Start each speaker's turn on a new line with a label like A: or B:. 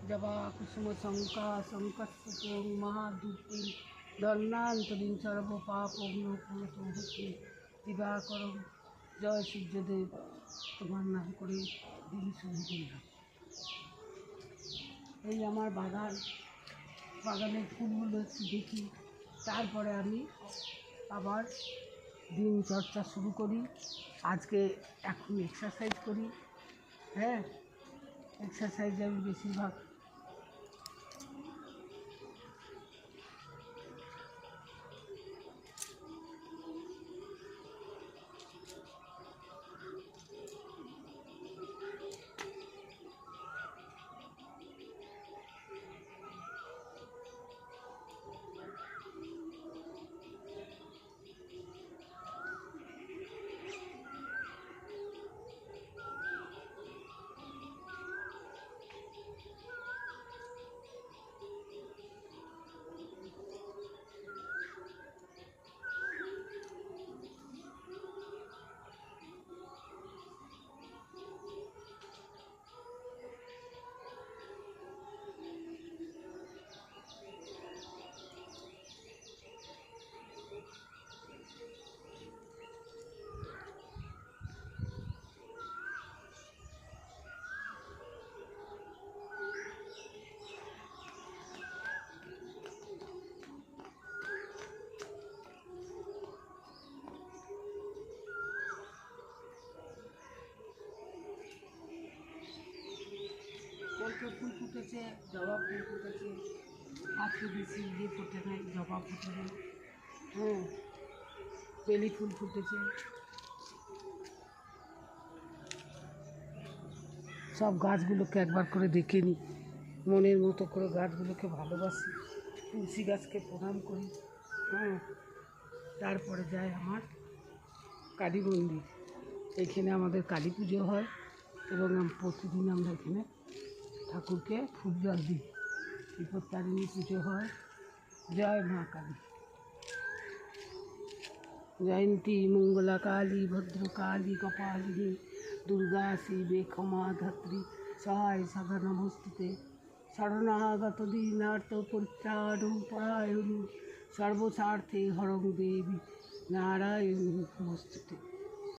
A: जपा कुसुम शंका शंकस्फुटं महादूतिं दर्णान्तरीं सर्वपापग्नोपनतोहते दिवाकरं जय सूर्यदेव তোমার নাম করে দিন শুরু করলাম। এই আমার বাগানের ফুলগুলো একটু দেখি, তারপরে আমি আবার দিন চর্চা শুরু করি। আজকে এখন এক্সারসাইজ করি। হ্যাঁ, এক্সারসাইজে আমি বেশিরভাগ ফুল ফুটেছে, জবা ফুল ফুটেছে, আজকে বেশি ফুটে নাই, জবা ফুটে নাই। হ্যাঁ, বেলি ফুল ফুটেছে। সব গাছগুলোকে একবার করে দেখে নিই, মনের মতো করে গাছগুলোকে ভালোবাসি, তুলসী গাছকে প্রণাম করি। হ্যাঁ, তারপরে যায় আমার কালী মন্দির। এখানে আমাদের কালী পুজো হয় এবং প্রতিদিন আমরা এখানে ঠাকুরকে ফুল জল দিই। বিপত্তারিণী পুজো হয়। জয় মা কালী। জয়ন্তী মঙ্গলা কালী ভদ্রকালী কপালিনী দুর্গা শিবে ক্ষমা ধাত্রী সহায় সদা নমস্তুতে শরণাগত দীনার্থ পরিত্রাণ পরায়ণী সর্বস্বার্থে হরং দেবী নারায়ণী নমস্তুতে।